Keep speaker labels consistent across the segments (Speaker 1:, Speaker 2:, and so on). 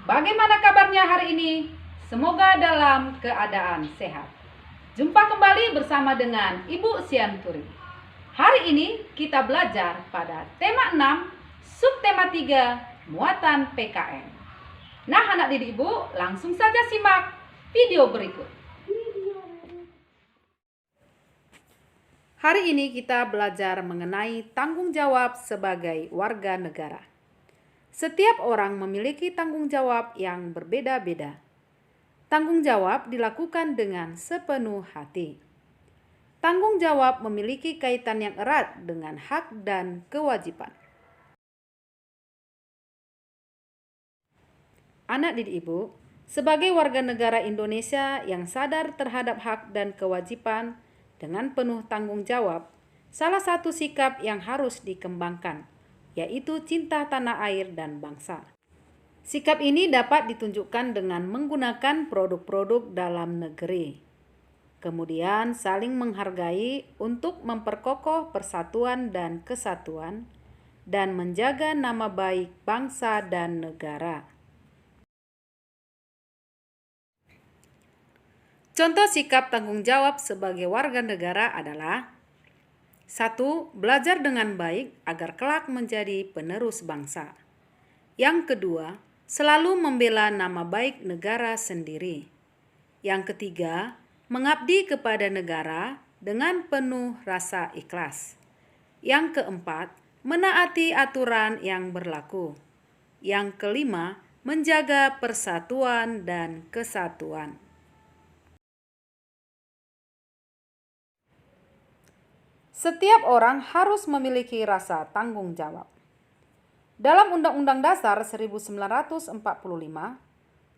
Speaker 1: Bagaimana kabarnya hari ini? Semoga dalam keadaan sehat. Jumpa kembali bersama dengan Ibu Sianturi. Hari ini kita belajar pada tema 6, subtema 3, muatan PKN. Nah, anak didik Ibu, langsung saja simak video berikut. Hari ini kita belajar mengenai tanggung jawab sebagai warga negara. Setiap orang memiliki tanggung jawab yang berbeda-beda. Tanggung jawab dilakukan dengan sepenuh hati. Tanggung jawab memiliki kaitan yang erat dengan hak dan kewajiban. Anak didik Ibu, sebagai warga negara Indonesia yang sadar terhadap hak dan kewajiban dengan penuh tanggung jawab, salah satu sikap yang harus dikembangkan, yaitu cinta tanah air dan bangsa. Sikap ini dapat ditunjukkan dengan menggunakan produk-produk dalam negeri. Kemudian saling menghargai untuk memperkokoh persatuan dan kesatuan dan menjaga nama baik bangsa dan negara. Contoh sikap tanggung jawab sebagai warga negara adalah: 1. Belajar dengan baik agar kelak menjadi penerus bangsa. Yang kedua, selalu membela nama baik negara sendiri. Yang ketiga, mengabdi kepada negara dengan penuh rasa ikhlas. Yang keempat, menaati aturan yang berlaku. Yang kelima, menjaga persatuan dan kesatuan. Setiap orang harus memiliki rasa tanggung jawab. Dalam Undang-Undang Dasar 1945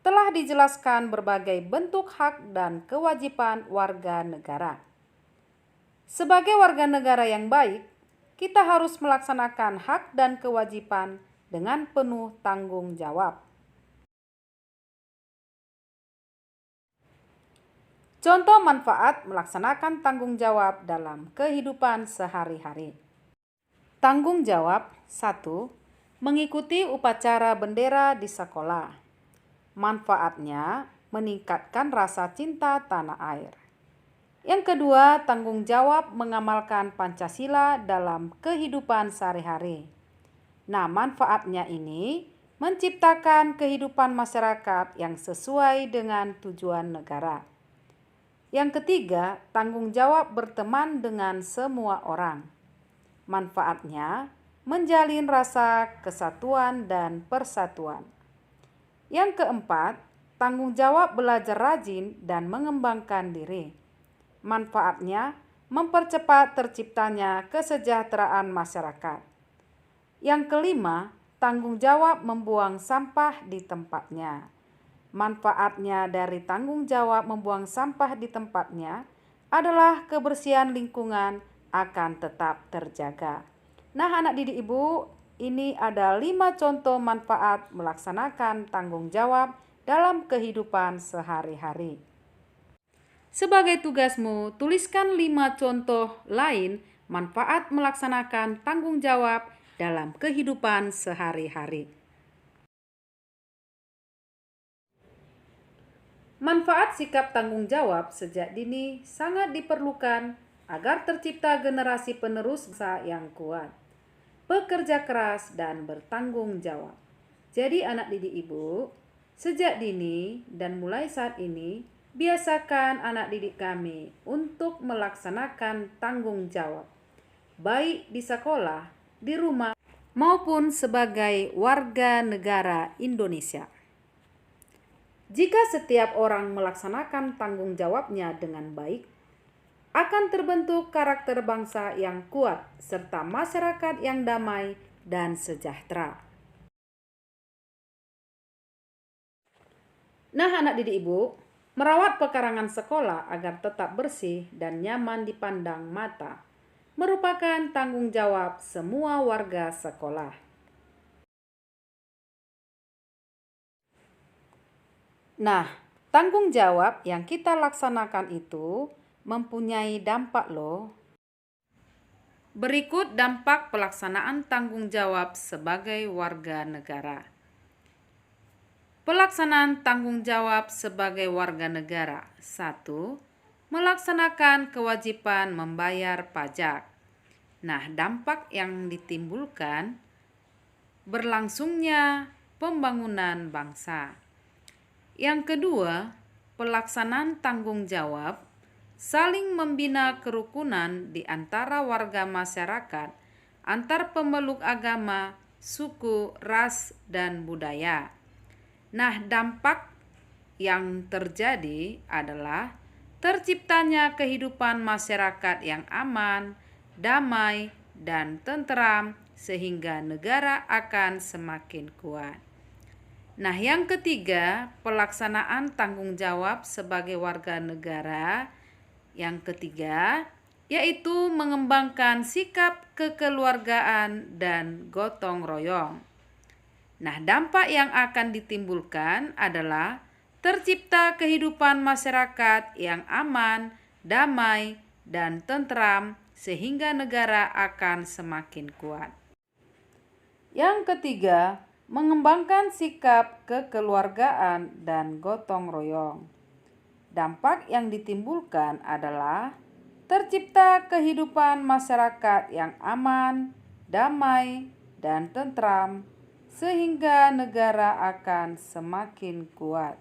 Speaker 1: telah dijelaskan berbagai bentuk hak dan kewajiban warga negara. Sebagai warga negara yang baik, kita harus melaksanakan hak dan kewajiban dengan penuh tanggung jawab. Contoh manfaat melaksanakan tanggung jawab dalam kehidupan sehari-hari. Tanggung jawab 1. Mengikuti upacara bendera di sekolah. Manfaatnya meningkatkan rasa cinta tanah air. Yang kedua, tanggung jawab mengamalkan Pancasila dalam kehidupan sehari-hari. Nah, manfaatnya ini menciptakan kehidupan masyarakat yang sesuai dengan tujuan negara. Yang ketiga, tanggung jawab berteman dengan semua orang. Manfaatnya menjalin rasa kesatuan dan persatuan. Yang keempat, tanggung jawab belajar rajin dan mengembangkan diri. Manfaatnya mempercepat terciptanya kesejahteraan masyarakat. Yang kelima, tanggung jawab membuang sampah di tempatnya. Manfaatnya dari tanggung jawab membuang sampah di tempatnya adalah kebersihan lingkungan akan tetap terjaga. Nah, anak didik Ibu, ini ada 5 contoh manfaat melaksanakan tanggung jawab dalam kehidupan sehari-hari. Sebagai tugasmu, tuliskan 5 contoh lain manfaat melaksanakan tanggung jawab dalam kehidupan sehari-hari. Manfaat sikap tanggung jawab sejak dini sangat diperlukan agar tercipta generasi penerus bangsa yang kuat, bekerja keras, dan bertanggung jawab. Jadi anak didik Ibu, sejak dini dan mulai saat ini, biasakan anak didik kami untuk melaksanakan tanggung jawab, baik di sekolah, di rumah, maupun sebagai warga negara Indonesia. Jika setiap orang melaksanakan tanggung jawabnya dengan baik, akan terbentuk karakter bangsa yang kuat serta masyarakat yang damai dan sejahtera. Nah, anak didik Ibu, merawat pekarangan sekolah agar tetap bersih dan nyaman dipandang mata merupakan tanggung jawab semua warga sekolah. Nah, tanggung jawab yang kita laksanakan itu mempunyai dampak loh. Berikut dampak pelaksanaan tanggung jawab sebagai warga negara. Pelaksanaan tanggung jawab sebagai warga negara. 1. Melaksanakan kewajiban membayar pajak. Nah, dampak yang ditimbulkan berlangsungnya pembangunan bangsa. Yang kedua, pelaksanaan tanggung jawab saling membina kerukunan di antara warga masyarakat, antar pemeluk agama, suku, ras, dan budaya. Nah, dampak yang terjadi adalah terciptanya kehidupan masyarakat yang aman, damai, dan tentram sehingga negara akan semakin kuat. Nah, yang ketiga, pelaksanaan tanggung jawab sebagai warga negara. Yang ketiga, yaitu mengembangkan sikap kekeluargaan dan gotong royong. Nah, dampak yang akan ditimbulkan adalah tercipta kehidupan masyarakat yang aman, damai, dan tentram sehingga negara akan semakin kuat. Yang ketiga, mengembangkan sikap kekeluargaan dan gotong royong. Dampak yang ditimbulkan adalah tercipta kehidupan masyarakat yang aman, damai, dan tentram sehingga negara akan semakin kuat.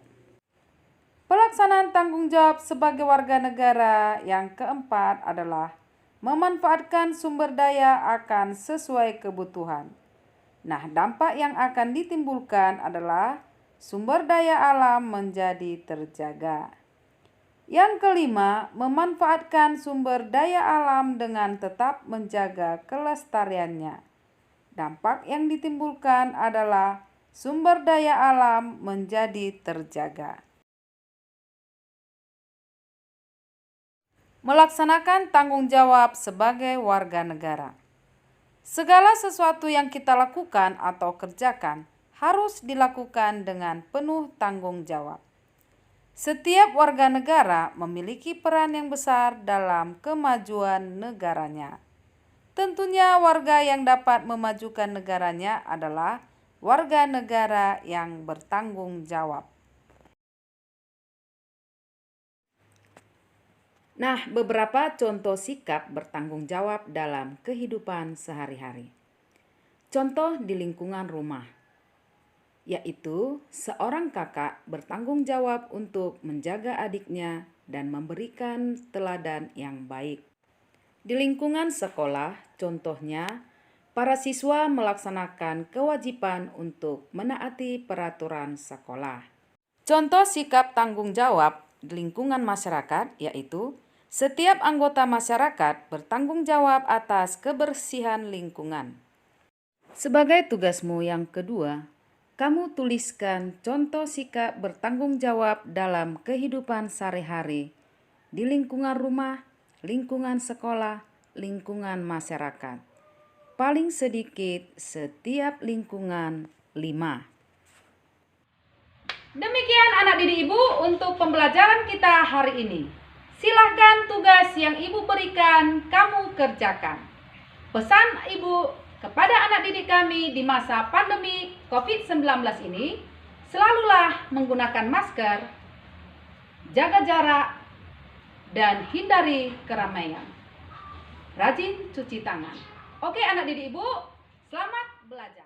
Speaker 1: Pelaksanaan tanggung jawab sebagai warga negara yang keempat adalah memanfaatkan sumber daya akan sesuai kebutuhan. Nah, dampak yang akan ditimbulkan adalah sumber daya alam menjadi terjaga. Yang kelima, memanfaatkan sumber daya alam dengan tetap menjaga kelestariannya. Dampak yang ditimbulkan adalah sumber daya alam menjadi terjaga. Melaksanakan tanggung jawab sebagai warga negara. Segala sesuatu yang kita lakukan atau kerjakan harus dilakukan dengan penuh tanggung jawab. Setiap warga negara memiliki peran yang besar dalam kemajuan negaranya. Tentunya warga yang dapat memajukan negaranya adalah warga negara yang bertanggung jawab. Nah, beberapa contoh sikap bertanggung jawab dalam kehidupan sehari-hari. Contoh di lingkungan rumah, yaitu seorang kakak bertanggung jawab untuk menjaga adiknya dan memberikan teladan yang baik. Di lingkungan sekolah, contohnya, para siswa melaksanakan kewajiban untuk menaati peraturan sekolah. Contoh sikap tanggung jawab di lingkungan masyarakat, yaitu setiap anggota masyarakat bertanggung jawab atas kebersihan lingkungan. Sebagai tugasmu yang kedua, kamu tuliskan contoh sikap bertanggung jawab dalam kehidupan sehari-hari di lingkungan rumah, lingkungan sekolah, lingkungan masyarakat. Paling sedikit setiap lingkungan 5. Demikian anak didik Ibu untuk pembelajaran kita hari ini. Silahkan tugas yang Ibu berikan kamu kerjakan. Pesan Ibu kepada anak didik kami di masa pandemi COVID-19 ini, selalulah menggunakan masker, jaga jarak, dan hindari keramaian. Rajin cuci tangan. Oke anak didik Ibu, selamat belajar.